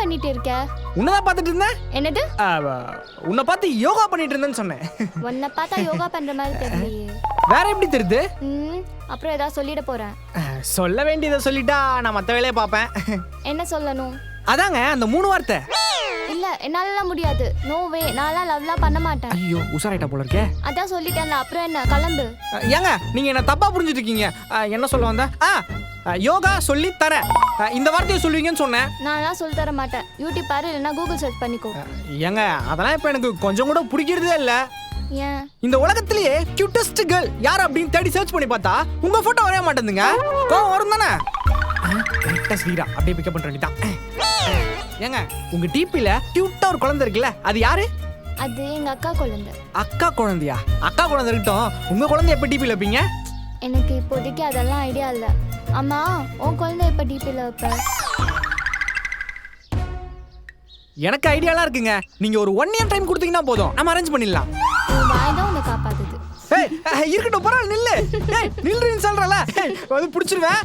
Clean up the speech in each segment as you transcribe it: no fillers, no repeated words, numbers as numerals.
பண்ணிட்டு இருக்க? உன்னதான் பார்த்துட்டு இருந்தேன். என்னது? உன்னை பார்த்து யோகா பண்ணிட்டு இருந்தேன்னு சொன்னேன். உன்னை பார்த்தா யோகா பண்ற மாதிரி தெரியலையே. வேற எப்படி தெரியுது? அப்புறம் ஏதாவது சொல்லிட போறேன். சொல்ல வேண்டியதை சொல்லிட்டா நான் மற்ற வேலையை பார்ப்பேன். என்ன சொல்லணும்? அதாங்க அந்த 3 வார்த்தை. இல்ல என்னாலலாம் முடியாது. No way. நான்லாம் லவ்லாம் பண்ண மாட்டேன். ஐயோ உசாராயிட்டா போல இருக்கே. அதான் சொல்லிட்டேன்ல, அப்புறம் என்ன? கிளம்பு. ஏங்க நீங்க என்ன தப்பா புரிஞ்சுட்டு இருக்கீங்க. என்ன சொல்ல வந்த? யோகா சொல்லி தரேன், இந்த வார்த்தையை சொல்லுவீங்கன்னு சொன்னேன். நான்லாம் சொல்லி தர மாட்டேன். யூடியூப் பாரு, இல்லைன்னா கூகுள் சர்ச் பண்ணிக்கோ. ஏங்க அதெல்லாம் இப்ப எனக்கு கொஞ்சம் கூட பிடிக்கிறதே இல்ல. ஏன்? இந்த உலகத்திலேயே கியூட்டஸ்ட் கேர்ள் யார் அப்படின்னு தேடி சர்ச் பண்ணி பார்த்தா உங்க போட்டோ வரைய மாட்டேங்குதுங்க. கோவம் வரும் தானே? கரெக்டா ஸ்ரீரா அப்படியே பிக்கப் பண்ற வேண்டியதான். ஏங்க உங்க டிபில கியூட்டா ஒரு குழந்தை இருக்குல்ல, அது யாரு? அது எங்க அக்கா குழந்தை. அக்கா குழந்தையா? அக்கா குழந்தை இருக்கட்டும், உங்க குழந்தை எப்ப டிபில வைப்பீங்க? எனக்கு இப்போதைக்கு அதெல்லாம் ஐடியா இல்ல. அம்மா, உன் குழந்தை எப்ப டிபில வைப்ப? எனக்கு ஐடியாலாம் இருக்குங்க. நீங்க ஒரு 1 year டைம் கொடுத்தீங்கன்னா போதும், நம்ம அரேஞ்ச் பண்ணிடலாம். உன் வாய் தான் உன்னை காப்பாத்துது. இருக்கட்டும் பரவாயில்ல, நில்லு. நில்லுன்னு சொல்றல, அது பிடிச்சிருவேன்.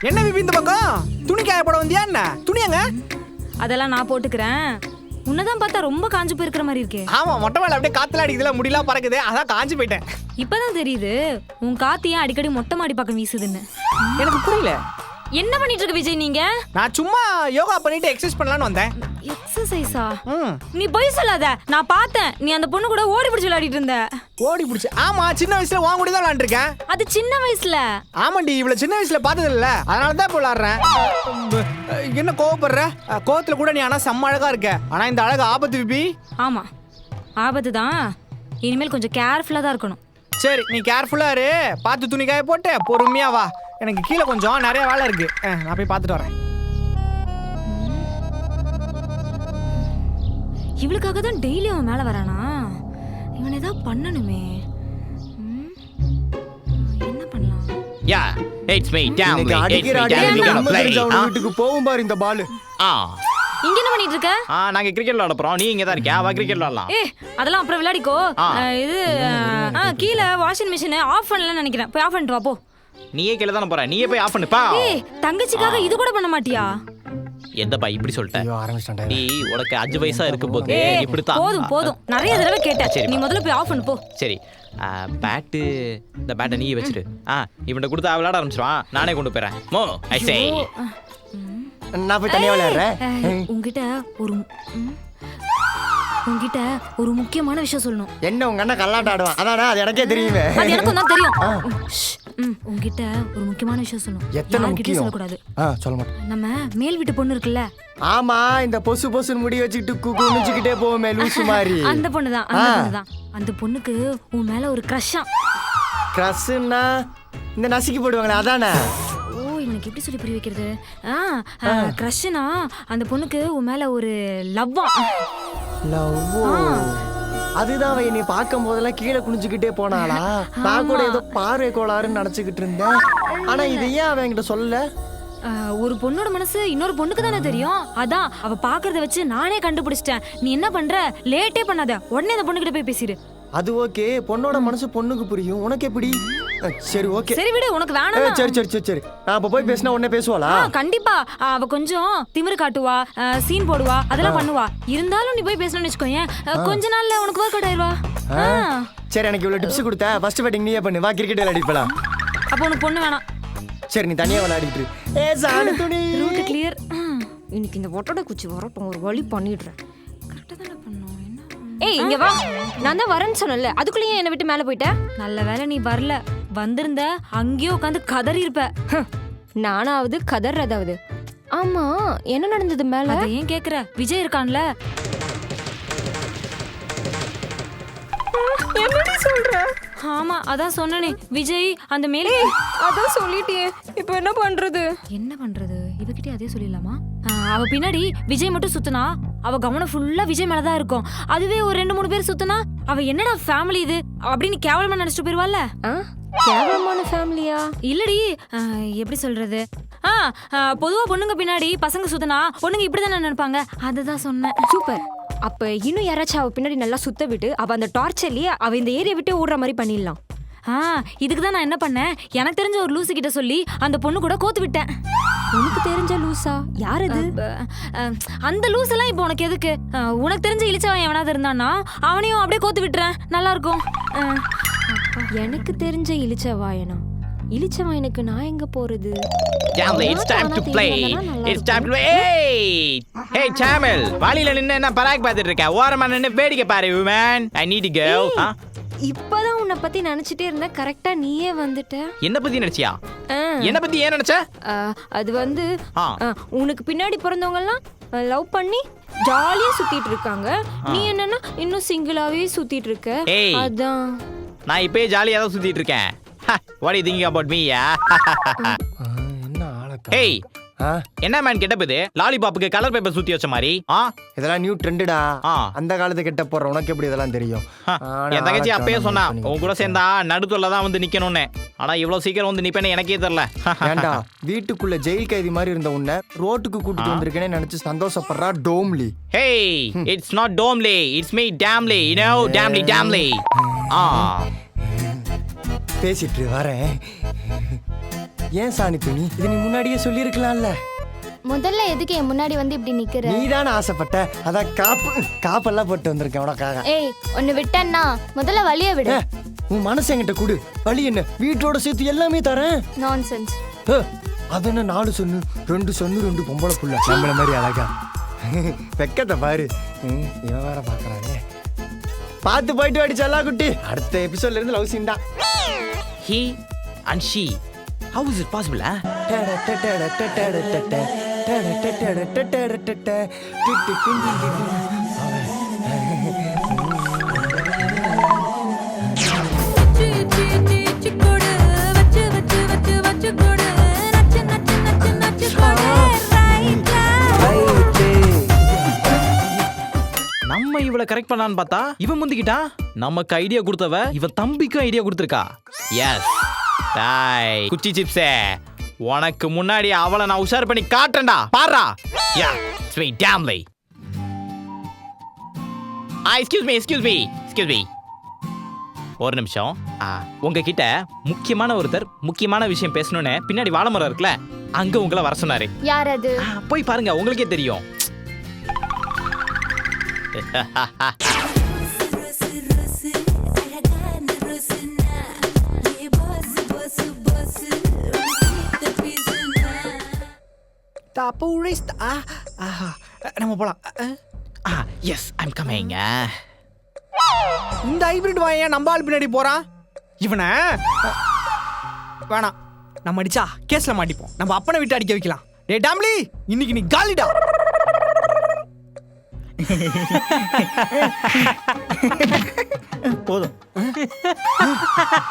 என்ன பிபி இந்த பக்கம் துணி காய போட வந்தியா என்ன? துணியாங்க? அதெல்லாம் நான் போட்டுக்கிறேன். உன்னதான் பார்த்தா ரொம்ப காஞ்சு போயிருக்கிற மாதிரி இருக்கே. ஆமா, மொட்டை மேல அப்படியே காத்துல அடிக்குதுல, முடியெல்லாம் பறக்குது, அதான் காஞ்சு போயிட்டேன். இப்பதான் தெரியுது உன் காத்து ஏன் அடிக்கடி மொட்டை மாடி பக்கம் வீசுதுன்னு. எனக்கு புரியல. என்ன பண்ணிட்டு இருக்க விஜய் நீங்க? நான் சும்மா யோகா பண்ணிட்டு எக்ஸசைஸ் பண்ணலாம்னு வந்தேன். எக்ஸசைஸா? நீ போய் சொல்லாத. நான் பார்த்தேன், நீ அந்த பொண்ணு கூட ஓடி பிடிச்சு விளையாடிட்டு இருந்த. ஓடி பிடிச்சு? ஆமா, சின்ன வயசுல வாங்க கூட தான் விளையாண்டுருக்கேன். அது சின்ன வயசுல? ஆமாண்டி, இவ்வளவு சின்ன வயசுல பார்த்தது இல்ல, அதனால தான் இப்போ விளையாடுறேன். என்ன கோவப்படுற? கோவத்துல கூட நீ ஆனா செம்ம அழகா இருக்க. ஆனா இந்த அழகு ஆபத்து பிபி. ஆமா, ஆபத்து தான். இனிமேல் கொஞ்சம் கேர்ஃபுல்லா தான் இருக்கணும். சரி, நீ கேர்ஃபுல்லா இரு. பார்த்து துணி காய போட்டு பொறுமையா வா. எனக்கு கீழே கொஞ்சம் நிறைய வேலை இருக்கு, நான் போய் பார்த்துட்டு வரேன். இவளுக்காக தான் டெய்லி அவன் மேல வரானா? இவன் ஏதாவது பண்ணணுமே. என்ன பண்ணலாம்? யா, இட்ஸ் மீ டாம். வீட்டுக்கு போவும் பாரு இந்த பால். இங்க என்ன பண்ணிட்டு இருக்க? நாங்க கிரிக்கெட் விளையாட போறோம். நீ இங்க தான் இருக்கியா? வா கிரிக்கெட் விளையாடலாம். அதெல்லாம் அப்புறம் விளையாடிக்கோ. இது கீழே வாஷிங் மிஷின் ஆஃப் பண்ணலன்னு நினைக்கிறேன். போய் ஆஃப் பண்ணிட்டு வா போ. நீயே கீழே தானே போற, நீயே போய் ஆஃப் பண்ணுப்பா. தங்கச்சிக்காக இது கூட பண்ண மாட்டியா? எந்தப்பா இப்படி சொல்லிட்ட? நீ உனக்கு 5 வயசா இருக்கும் போது இப்படித்தான். போதும் நிறைய தடவை கேட்டேன். நீ முதல்ல போய் ஆஃப் பண்ணு போ. சரி, பேட்டு, இந்த பேட்டை நீயே வச்சிரு. இவன்கிட்ட கொடுத்தா விளையாட ஆரம்பிச்சிருவான். நானே கொண்டு போறேன். மோ ஐ சே. நான் போய் தனியா விளையாடுறேன். உங்ககிட்ட ஒரு முக்கியமான விஷயம் சொல்லணும். என்ன உங்க அண்ணன் கல்லாட்ட ஆடுவான் அதானே? அது எனக்கே தெரியுமே. அது எனக்கும் தான் தெரியும். உங்ககிட்ட ஒரு முக்கியமான விஷயம் சொல்லணும். எத்தனை முக்கியம்? சொல்லக்கூடாது. சொல்ல மாட்டேன். நம்ம மேல் வீட்டு பொண்ணு இருக்குல்ல? ஆமா, இந்த பொசுன்னு முடி வச்சுக்கிட்டு குனிஞ்சுக்கிட்டே போவோமே லூசு மாதிரி. அந்த பொண்ணுதான். அந்த பொண்ணுக்கு உன் மேல ஒரு கிரஷ்ஷா. கிரஷ்னா இந்த நசுக்கி போடுவாங்களே அதானே? எனக்கு எப்படி சொல்லி புரிய வைக்கிறது? கிரஷ்னா அந்த பொண்ணுக்கு உன் மேல ஒரு லவ்வா. லவ்வோ? அதுதான் அவ என்னை பார்க்கும் போதெல்லாம் கீழே குனிஞ்சுக்கிட்டே போனாளா? நான் கூட ஏதோ பார்வை கோளாறுன்னு நினைச்சுக்கிட்டு இருந்தேன். ஆனா இது ஏன் அவன் என்கிட்ட சொல்லல? ஒரு பொண்ணோட மனசு இன்னொரு பொண்ணுக்கு தானே தெரியும். அதான் அவ பாக்குறத வச்சு நானே கண்டுபிடிச்சிட்டேன். நீ என்ன பண்ற? லேட்டே பண்ணாத, உடனே அந்த பொண்ணுகிட்ட போய் பேசிடு. அது ஓகே, பொண்ணோட மனசு பொண்ணுக்கு புரியும். உனக்கு எப்படி? சரி ஓகே. சரி விடு, உனக்கு வேணாம். சரி நான் அப்ப போய் பேசினா உடனே பேசுவாளா? கண்டிப்பா. அவ கொஞ்சம் திமிரு காட்டுவா, சீன் போடுவா, அதெல்லாம் பண்ணுவா. இருந்தாலும் நீ போய் பேசணும்னு வச்சுக்கோயேன், கொஞ்ச நாள்ல உனக்கு ஒர்க் அவுட் ஆயிருவா. சரி, எனக்கு இவ்வளவு டிப்ஸ் கொடுத்த. ஃபர்ஸ்ட் பேட்டிங் நீயே பண்ணு. வா கிரிக்கெட் விளையாடிட்டு போலாம். அப்ப உனக்கு பொண்ணு வேணாம். சரி, நீ தனியா விளையாடிட்டு ரூட் கிளியர். இன்னைக்கு இந்த ஒட்டோட குச்சி வரட்டும், ஒரு வழி பண்ணிடுறேன். கரெக்டா தானே பண்ணோம். ஏய் இங்க வா. நான் தான் வரேன்னு சொன்னல, அதுக்குள்ளேயே என்னை விட்டு மேல போயிட்ட. நல்ல வேலை நீ வரல. வந்திருந்த அங்கேயே உட்காந்து கதறி இருப்ப. நானாவது கதறதாவது. ஆமா, என்ன நடந்தது மேல? அதை ஏன் கேக்குற? விஜய் இருக்கான்ல. என்னடி சொல்ற? ஆமா, அதான் சொன்னனே. விஜய் அந்த மேலே. அதான் சொல்லிட்டியே, இப்போ என்ன பண்றது? என்ன பண்றது? இவகிட்டே அதே சொல்லிடலாமா? அவ பின்னாடி விஜய் மட்டும் சுத்துனா அவ கவனம் ஃபுல்லா விஜய் மேலதான் இருக்கும். அதுவே ஒரு 2-3 பேர் சுத்துனா அவ என்னடா ஃபேமிலி இது அப்படின்னு கேவலமா நினைச்சிட்டு போயிருவாள்ல. கேவலமான ஃபேமிலியா? இல்லடி, எப்படி சொல்றது? பொதுவா பொண்ணுங்க பின்னாடி பசங்க சுத்துனா பொண்ணுங்க இப்படிதான் நினைப்பாங்க. அதுதான் சொன்னேன். சூப்பர். அப்ப இன்னும் யாராச்சும் அவ பின்னாடி நல்லா சுத்த விட்டு அவ அந்த டார்ச்சர்லயே அவ இந்த ஏரியா விட்டு ஓடுற மாதிரி பண்ணிடலாம். இதுக்கு தான் நான் என்ன பண்ணேன், எனக்கு தெரிஞ்ச ஒரு லூசு கிட்ட சொல்லி அந்த பொண்ணு கூட கோத்து விட்டேன். உனக்கு தெரிஞ்ச லூசா? யார் அது? அந்த லூஸ் எல்லாம் இப்போ உனக்கு எதுக்கு? உனக்கு தெரிஞ்ச இழிச்சவன் எவனாவது இருந்தானா அவனையும் அப்படியே கோத்து விட்டுறேன், நல்லா இருக்கும். எனக்கு தெரிஞ்ச இளிச்சவாயனா? இளிச்சவாயனுக்கு நான் எங்க போறது? Jamil, it's time to play. It's time to play. Hey, Jamil, வாளியில நின்னு என்ன பராக் பார்த்துட்டு இருக்க? ஓரமா நின்னு வேடிக்கை பாரு, woman. I need to go. இப்பதான் உன்னை பத்தி நினைச்சிட்டே இருந்தேன், கரெக்டா நீயே வந்துட்ட. என்ன பத்தி நினைச்சியா? என்ன பத்தி ஏன் நினைச்ச? அது வந்து உனக்கு பின்னாடி பிறந்தவங்க எல்லாம் லவ் பண்ணி ஜாலியா சுத்திட்டு இருக்காங்க, நீ என்னன்னா இன்னும் சிங்கிளாவே சுத்திட்டு இருக்க. அதான் நான் இப்பயே ஜாலியா தான் சுத்திட்டு இருக்கேன். What do you think about me? என்ன ஆளக்கா? Hey, என்ன மேன் கெட்ட போது? லாலிபாப்புக்கு கலர் பேப்பர் சுத்தி வச்ச மாதிரி. இதெல்லாம் நியூ ட்ரெண்டுடா. அந்த காலத்து கெட்ட போற உனக்கு எப்படி இதெல்லாம் தெரியும்? என் தங்கச்சி அப்பயே சொன்னா உன் கூட சேர்ந்தா நடுத்துல தான் வந்து நிக்கணும்னு. ஆனா இவ்வளவு சீக்கிரம் வந்து நிப்பேன்னு எனக்கே தெரியல. ஏண்டா வீட்டுக்குள்ள ஜெயில் கைதி மாதிரி இருந்த உன்னை ரோட்டுக்கு கூட்டிட்டு வந்திருக்கேன்னு நினைச்சு சந்தோஷப்படுறா டோம்லி. Hey, it's not Domly, it's me Damly, you know, Damly. பேசிட்டு வரேன். ஏன் சாணி துணி, இது நீ முன்னாடியே சொல்லியிருக்கலாம்ல. முதல்ல எதுக்கு என் முன்னாடி வந்து இப்படி நிக்கிற? நீதானே ஆசைப்பட்ட, அதான் காப்பெல்லாம் போட்டு வந்திருக்கேன் உனக்காக. ஏய், ஒன்னு விட்டேன்னா முதல்ல வழிய விடு. உன் மனசு என்கிட்ட கொடு, வழி என்ன வீட்டோட சேர்த்து எல்லாமே தரேன். நான்சென்ஸ். அது என்ன 4 சொன்னு 2 சொன்னு 2 பொம்பளை புள்ள நம்மள மாதிரி அழகா. வெக்கத்தை பாரு, இவன் வேற பாக்குறானே. பார்த்து போயிட்டு அடிச்சல்லா குட்டி. அடுத்த எபிசோட்ல இருந்து லவ் சீன் தான். He and she. How is it possible? நம்ம இவளை கரெக்ட் பண்ணான்னு பார்த்தா இவன் முந்திக்கிட்டா. நமக்கு ஐடியா கொடுத்தவ இவன் தம்பிக்கும் ஐடியா கொடுத்துருக்கா. எஸ் டாய் குச்சி சிப்ஸே, உனக்கு முன்னாடி அவளை நான் உஷார் பண்ணி காட்டுறேன்டா, பாருடா. யா ஸ்வீட் டேம்லி. எக்ஸ்கியூஸ் மீ ஒரு நிமிஷம். உங்ககிட்ட முக்கியமான ஒருத்தர் முக்கியமான விஷயம் பேசணும்னு பின்னாடி வாழைமரம் இருக்குல்ல, அங்க உங்களை வர சொன்னாரு. யார் அது? போய் பாருங்க, உங்களுக்கே தெரியும். நம்ம போலாம். Yes I'm coming. இந்த ஹைபிரிட் வாயன் நம்ம ஆள் பின்னாடி போறான். இவனை வேணாம், நம்ம அடிச்சா கேஸ்ல மாட்டிப்போம். நம்ம அப்பனை விட்டு அடிக்க வைக்கலாம். டேய் டாம்லி, இன்னைக்கு நீ காலிடா. போதும்.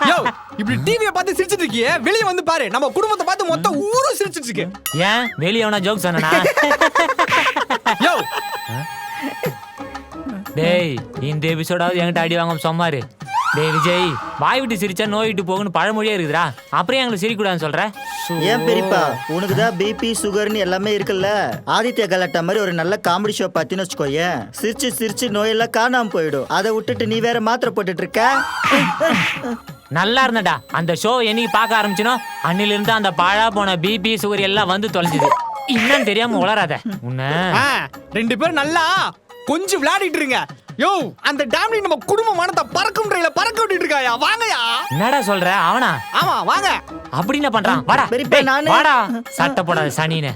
யோ, இப்படி டிவியை பார்த்து சிரிச்சிட்டு இருக்கியே, வெளியே வந்து பாரு. நம்ம குடும்பத்தை பார்த்து மொத்த ஊரும் சிரிச்சிட்டு இருக்கு. ஏன் வெளியே அவனா ஜோக் சொன்னா? யோ டேய், இந்த எபிசோடாவது என்கிட்ட அடி வாங்க சொன்னாரு. டேய் விஜய், வாய் விட்டு சிரிச்சா நோய் விட்டு போகுன்னு பழமொழியே இருக்குதுடா, அப்புறம் எங்களுக்கு சிரிக்கூடாதுன்னு சொல்ற? ஏன் பெரியப்பா, உனக்கு தான் பிபி சுகர்னு எல்லாமே இருக்குல்ல. ஆதித்ய கலாட்டா மாதிரி ஒரு நல்ல காமெடி ஷோ பார்த்தின்னு வச்சுக்கோயேன், சிரிச்சு சிரிச்சு நோயெல்லாம் காணாம போயிடும். அதை விட்டுட்டு நீ வேற மாத்திரை போட்டுட்டு இருக்க. நல்லா இருந்தடா அந்த ஷோ. என்னைக்கு பார்க்க ஆரம்பிச்சினோ அன்னில இருந்து அந்த பாழா போன பிபி சுகர் எல்லாம் வந்து தொலைஞ்சுது. இன்னும் தெரியாம உளராத உன்ன. 2 பேரும் நல்லா கொஞ்சம் விளையாடிட்டு இருங்க. யோ, அந்த டாம்லி நம்ம குடும்ப மானத்தை பறக்கும் ரயில பறக்க விட்டுட்டு இருக்காயா. வாங்கயா. என்னடா சொல்ற? அவனா? ஆமா வாங்க. அப்படி என்ன பண்றான்? வாடா பெரியப்பா, நானே. வாடா, சட்டை போடாத சனின்னு.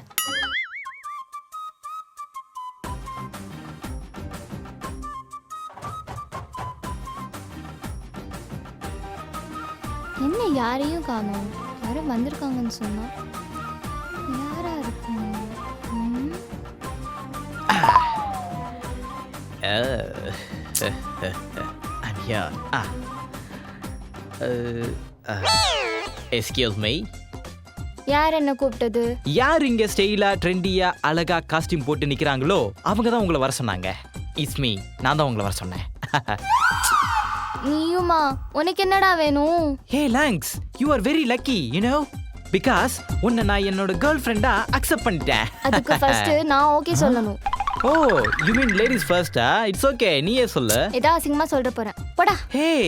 என்ன யாரையும் காணோம்? யாரும் வந்திருக்காங்கன்னு சொன்னா யாரா இருக்கும்? I'm here. Excuse me. யார் என்ன கூப்பிட்டது? யார் இங்க ஸ்டைலா ட்ரெண்டியா அழகா காஸ்டியூம் போட்டு நிக்கிறாங்களோ அவங்க தான் உங்களை வர சொன்னாங்க. இட்ஸ் மீ, நான் தான் உங்களை வர சொன்னேன். நீயுமா? உனக்கு என்னடா வேணும்? Hey Langs, you are very lucky, you know, because உன்னை நான் என்னோட கேர்ள் ஃப்ரெண்டா அக்செப்ட் பண்ணிட்டேன். அதுக்கு ஃபர்ஸ்ட் நான் ஓகே சொல்லணும். Oh, you mean ladies first? It's okay, நீயே சொல்லு. ஏதா அசிங்கமா சொல்ற போறேன். போடா. Hey,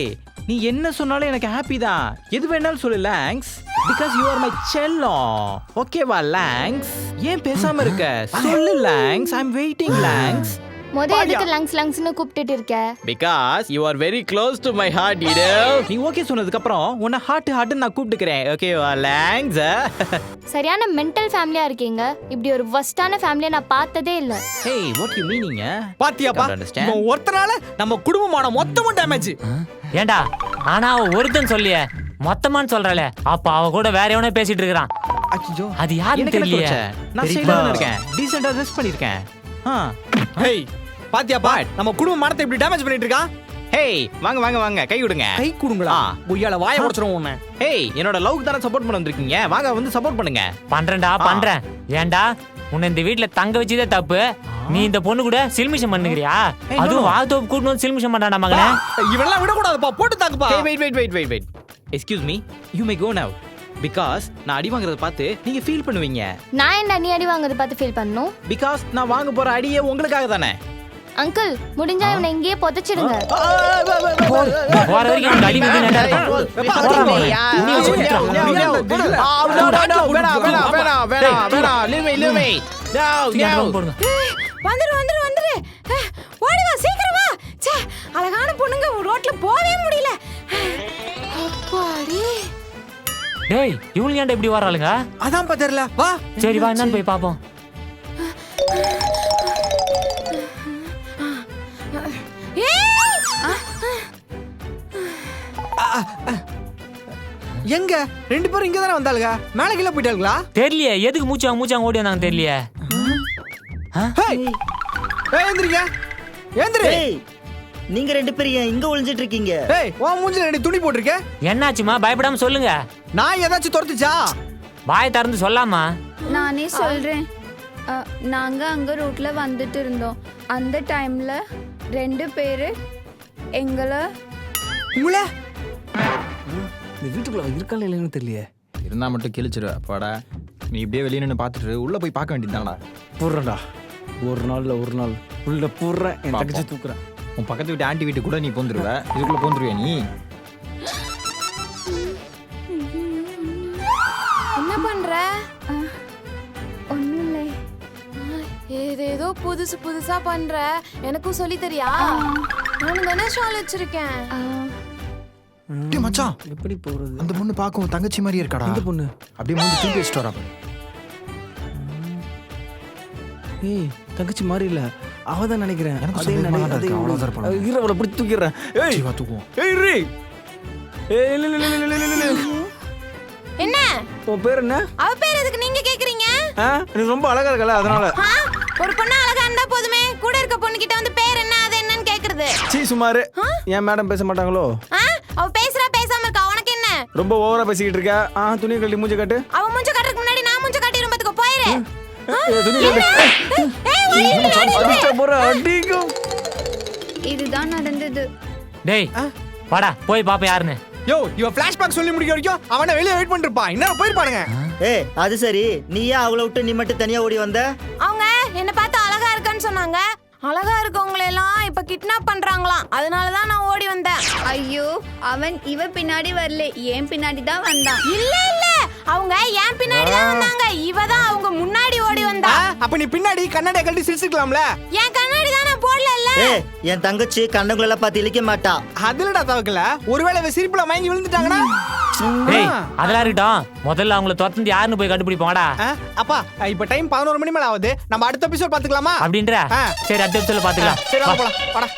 நீ என்ன சொன்னாலும் எனக்கு ஹாப்பி தான். எது வேணாலும் சொல்லு longs. Because you are my செல்லம். ஓகேவா லாங்ஸ்? ஏன் பேசாம இருக்க? சொல்லு லாங்ஸ். I'm waiting longs. எதுக்கு லங்ஸ்னு கூப்பிட்டுட்டு இருக்க? Because you are very close to my heart, Idil. நீ ஓகே சொன்னதுக்கு அப்புறம் உன்னை ஹார்ட் நான் கூப்பிட்டுக்கிறேன். ஓகேவா லாங்ஸ்? சரியான மென்டல் ஃபேமிலியா இருக்கீங்க. இப்படி ஒரு வஸ்டான ஃபேமிலியை நான் பார்த்ததே இல்ல. Hey, what you meaning? பாத்தியாப்பா, Don't understand. இவன் ஒருத்தனால நம்ம குடும்பமான மொத்தமும் டேமேஜ். ஏண்டா ஆனா அவ ஒருத்தன் சொல்லிய மொத்தமான்னு சொல்றாளே, அப்ப அவ கூட வேற எவனோ பேசிட்டு இருக்கான். அச்சோ, அது யாருன்னு எனக்கு என்ன தெரியல. பிரச்சனை? நான் ஸ்டைலா இருக்கேன். டீசென்ட்டா ட்ரெஸ் பண்ணிருக்கேன். ஹேய் பாத்தியாப்பா, நம்ம குடும்ப மானத்தை இப்படி டேமேஜ் பண்ணிட்டு இருக்கான். ஹேய் வாங்க கை கொடுங்க. கை குடுங்களா? பொய்யால வாயை உடைச்சிரும் உன்னை. ஹேய் என்னோட லவ்க்கு தானே சப்போர்ட் பண்ண வந்திருக்கீங்க. வாங்க வந்து சப்போர்ட் பண்ணுங்க. பண்றேன். ஏண்டா உன்னை இந்த வீட்ல தங்க வச்சதே தப்பு. நீ இந்த பொண்ணு கூட சில்மிஷம் பண்ணுகிறியா? அதுவும் வாத்தோப்பு கூட்டு வந்து சில்மிஷம் பண்றாடா மகனே. இவெல்லாம் விட கூடாதுப்பா, போட்டு தாக்குப்பா. Hey, wait. Excuse me. You may go now. Because நான் அடி வாங்குறத பார்த்து நீங்க ஃபீல் பண்ணுவீங்க. நான் என்ன நீ அடி வாங்குறத பார்த்து ஃபீல் பண்ணணும்? Because நான் வாங்க போற அடியே உங்களுக்காக தானே. அங்கிள், முடிஞ்சா இவனை இங்கேயே புதைச்சிடுங்க. போற வரைக்கும் அவனுக்கு அடி வந்து நல்லா இருக்கும். வந்துரு ஓடி வா, சீக்கிரம் வா. ச்சே, அழகான பொண்ணுங்க ரோட்ல போவே முடியல. அப்பாடி. டேய் இவங்க ஏன்டா இப்படி வராளுங்க? அதான் தெரியல. வா சரி வா என்னன்னு போய் பாப்போம். எங்க ரெண்டு பேரும் இங்க தானே வந்தாளுங்க, மேல கீழ போயிட்டாளுங்களா? தெரியலையே, எதுக்கு மூச்சாங்க ஓடி வந்தாங்க தெரியலையே. ஹேய் ஏந்திரிங்க, ஏந்திரி. ஏய், நீங்க ரெண்டு பேரும் ஏன் இங்க ஒளிஞ்சிட்டு இருக்கீங்க? ஏய், உன் மூஞ்சில ரெண்டு துணி போட்டிருக்க. என்னாச்சுமா? பயப்படாம சொல்லுங்க. நான் ஏதாச்சும் துரத்துச்சா? வாயை திறந்து சொல்லாமா? நானே சொல்றேன். நாங்க அங்க ரூட்ல வந்துட்டு இருந்தோம். அந்த டைம்ல ரெண்டு பேரு எங்களை உங்கள இந்த வீட்டுக்குள்ள இருக்கால இல்லைன்னு தெரியலையே. இருந்தா மட்டும் கிழிச்சிரு. அப்பாடா, நீ இப்படியே வெளியே நின்று பார்த்துட்டு உள்ள போய் பார்க்க வேண்டியதுதானடா. போடுறேன்டா, ஒரு நாள் உள்ள போடுறேன். என் தங்கச்சி தூக்குறேன். உன் பக்கத்து வீட்டு ஆண்டி வீட்டு கூட நீ போந்துருவ, இதுக்குள்ள போந்துருவியா நீ? என்ன பண்ற? ஒண்ணும் இல்லை. ஏதேதோ புதுசா பண்ற. எனக்கும் சொல்லி தரியா? நான் தானே ஷால் வச்சிருக்கேன். டேய் மச்சான், எப்படி போறது? அந்த பொண்ணு பார்க்க உன் தங்கச்சி மாதிரி இருக்காடா. அந்த பொண்ணு அப்படியே மூஞ்சி தூக்கி வச்சுட்டு வரா. ஏய், தங்கச்சி மாதிரி இல்ல, அவதான் நினைக்கிறேன். எனக்கு அதே சந்தேகமா தான் அதே இருக்கு. அவ்வளவுதான் இருப்பாளா? இரு, அவளை பிடிச்சி தூக்கிடுறேன். ஏய் சரி, வா தூக்குவோம். ஏய் ரீ. ஏய் இல்ல. என்ன? உன் பேர் என்ன? அவ பேர் எதுக்கு நீங்க கேக்குறீங்க? நீ ரொம்ப அழகா இருக்கல, அதனால. ஒரு பொண்ணு அழகா இருந்தா போதுமே, கூட இருக்க பொண்ணு கிட்ட வந்து பேர் என்ன அது என்னன்னு கேக்குறது. சீ சுமாரு. ஏன் மேடம் பேச மாட்டாங்களோ? அவ பேசுறா, பேசாம இருக்கா, உனக்கு என்ன? ரொம்ப ஓவரா பேசிக்கிட்டு இருக்க. துணியை கழட்டி மூஞ்ச காட்டு. அவ மூஞ்ச காட்டுறதுக்கு முன்னாடி நான் மூஞ்ச காட்டிரும், பாத்துக்கோ. போயிரு. துணி அடிக்கும். இதுதான் நடந்தது. டேய் வாடா போய் பாப்ப யாருன்னு. யோ, இவ ஃபிளாஷ்பேக் சொல்லி முடிக்க வரைக்கும் அவனை வெளியே வெயிட் பண்ணிட்டு இருப்பான். இன்னும் போயிருப்பானுங்க. ஏய், அது சரி, நீ ஏன் அவளை விட்டு நீ மட்டும் தனியா ஓடி வந்த? அவங்க என்ன பார்த்து அழகா இருக்கான்னு சொன்னாங்க. அழகா இருக்கவங்களை எல்லாம் இப்ப கிட்னாப் பண்றாங்களாம். அதனாலதான் நான் ஓடி வந்தேன். ஐயோ, அவன் இவ பின்னாடி வரல, ஏன் பின்னாடி தான் வந்தான். இல்ல அவங்க ஏன் பின்னாடி தான் வந்தாங்க. இவ தான் அவங்க முன்னாடி ஓடி வந்தா. அப்ப நீ பின்னாடி கண்ணாடியை கழட்டி சிரிச்சுக்கலாம்ல. என் கண்ணாடி தான் நான் போடல. ஏய், என் தங்கச்சி கண்ணங்குள்ள பார்த்து இழிக்க மாட்டா. அதுலடா தவக்கல, ஒருவேளை இவ சிரிப்புல மயங்கி விழுந்துட்டாங்கன்னா? டேய் அதெல்லாம் இருக்கட்டும், முதல்ல அவங்கள துரத்துந்து யாருன்னு போய் கண்டுபிடிப்போம்டா. அப்பா, இப்ப டைம் 11 மணி மேல ஆகுது. நம்ம அடுத்த எபிசோட் பாத்துக்கலாமா? அப்படின்ற சரி அடுத்த எபிசோட்ல பாத்துக்கலாம். சரி, வாங்க போலாம். வாடா.